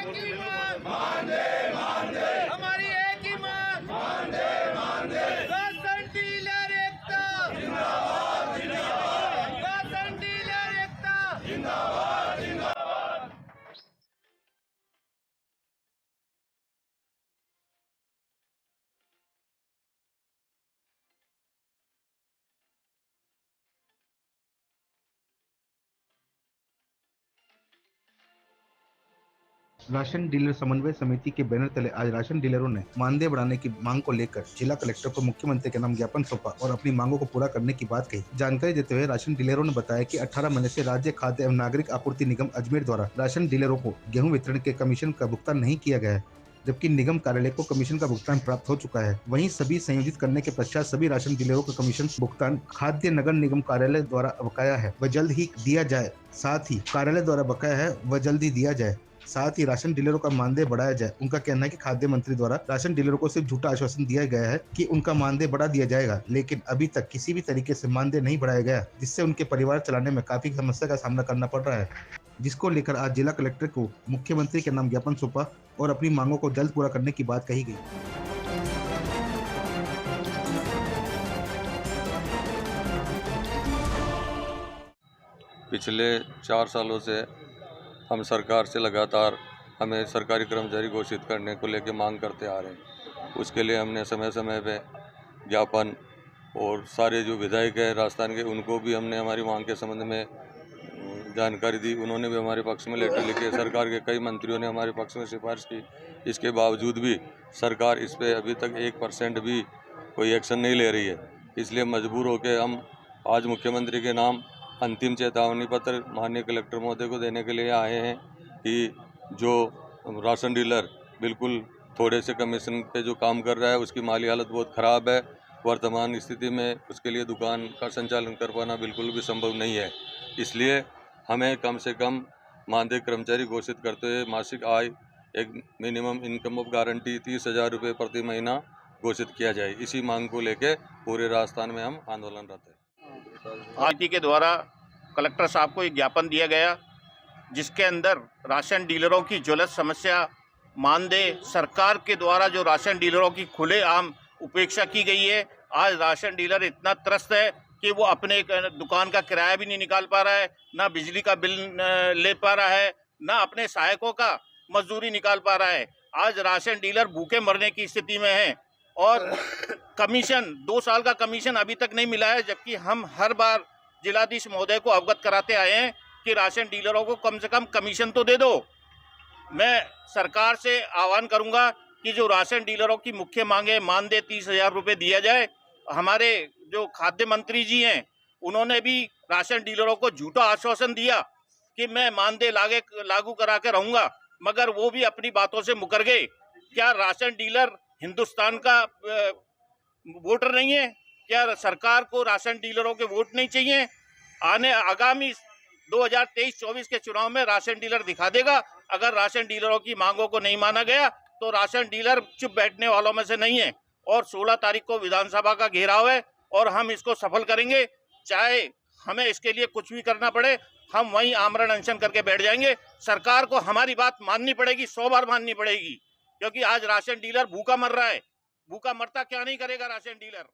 एक ही मांग, हमारी एक ही मांग, राशन डीलर एकता, राशन डीलर एकता। राशन डीलर समन्वय समिति के बैनर तले आज राशन डीलरों ने मानदेय बढ़ाने की मांग को लेकर जिला कलेक्टर को मुख्यमंत्री के नाम ज्ञापन सौंपा और अपनी मांगों को पूरा करने की बात कही। जानकारी देते हुए राशन डीलरों ने बताया कि 18 महीने से राज्य खाद्य एवं नागरिक आपूर्ति निगम अजमेर द्वारा राशन डीलरों को गेहूं वितरण के कमीशन का भुगतान नहीं किया गया है, जबकि निगम कार्यालय को कमीशन का भुगतान प्राप्त हो चुका है। वहीं सभी संयोजित करने के पश्चात सभी राशन डीलरों का कमीशन भुगतान खाद्य नगर निगम कार्यालय द्वारा बकाया है व जल्द ही दिया जाए। साथ ही कार्यालय द्वारा बकाया है व जल्द ही दिया जाए। साथ ही राशन डीलरों का मानदेय बढ़ाया जाए। उनका कहना है कि खाद्य मंत्री द्वारा राशन डीलरों को सिर्फ झूठा आश्वासन दिया गया है कि उनका मानदेय बढ़ा दिया जाएगा, लेकिन अभी तक किसी भी तरीके से मानदेय नहीं बढ़ाया गया, जिससे उनके परिवार चलाने में काफी समस्या का सामना करना पड़ रहा है, जिसको लेकर आज जिला कलेक्टर को मुख्यमंत्री के नाम ज्ञापन सौंपा और अपनी मांगों को जल्द पूरा करने की बात कही गई। पिछले 4 सालों से हम सरकार से लगातार हमें सरकारी कर्मचारी घोषित करने को लेकर मांग करते आ रहे हैं। उसके लिए हमने समय समय पे ज्ञापन और सारे जो विधायक हैं राजस्थान के, उनको भी हमने हमारी मांग के संबंध में जानकारी दी। उन्होंने भी हमारे पक्ष में लेटर लिखे। सरकार के कई मंत्रियों ने हमारे पक्ष में सिफारिश की। इसके बावजूद भी सरकार इस पर अभी तक 1% भी कोई एक्शन नहीं ले रही है। इसलिए मजबूर होकर हम आज मुख्यमंत्री के नाम अंतिम चेतावनी पत्र माननीय कलेक्टर महोदय को देने के लिए आए हैं कि जो राशन डीलर बिल्कुल थोड़े से कमीशन पे जो काम कर रहा है, उसकी माली हालत बहुत ख़राब है। वर्तमान स्थिति में उसके लिए दुकान का संचालन कर पाना बिल्कुल भी संभव नहीं है। इसलिए हमें कम से कम मानदेय कर्मचारी घोषित करते हुए मासिक आय, एक मिनिमम इनकम ऑफ गारंटी 30,000 रुपये प्रति महीना घोषित किया जाए। इसी मांग को लेकर पूरे राजस्थान में हम आंदोलनरत हैं। समिति के द्वारा कलेक्टर साहब को एक ज्ञापन दिया गया, जिसके अंदर राशन डीलरों की ज्वलंत समस्या मानदेय, सरकार के द्वारा जो राशन डीलरों की खुलेआम उपेक्षा की गई है। आज राशन डीलर इतना त्रस्त है कि वो अपने दुकान का किराया भी नहीं निकाल पा रहा है, ना बिजली का बिल ले पा रहा है, ना अपने सहायकों का मजदूरी निकाल पा रहा है। आज राशन डीलर भूखे मरने की स्थिति में है और कमीशन 2 साल का कमीशन अभी तक नहीं मिला है, जबकि हम हर बार जिलाधीश महोदय को अवगत कराते आए हैं कि राशन डीलरों को कम से कम कमीशन तो दे दो। मैं सरकार से आह्वान करूंगा कि जो राशन डीलरों की मुख्य मांगे, मानदेय 30,000 रुपये दिया जाए। हमारे जो खाद्य मंत्री जी हैं, उन्होंने भी राशन डीलरों को झूठा आश्वासन दिया कि मैं मानदेय लागू करा के रहूंगा, मगर वो भी अपनी बातों से मुकर गए। क्या राशन डीलर हिंदुस्तान का वोटर नहीं है? क्या सरकार को राशन डीलरों के वोट नहीं चाहिए? आगामी 2023-24 के चुनाव में राशन डीलर दिखा देगा। अगर राशन डीलरों की मांगों को नहीं माना गया तो राशन डीलर चुप बैठने वालों में से नहीं है। और 16 तारीख को विधानसभा का घेराव है और हम इसको सफल करेंगे। चाहे हमें इसके लिए कुछ भी करना पड़े, हम वहीं आमरण अनशन करके बैठ जाएंगे। सरकार को हमारी बात माननी पड़ेगी, 100 बार माननी पड़ेगी, क्योंकि आज राशन डीलर भूखा मर रहा है। भूखा मरता क्या नहीं करेगा राशन डीलर।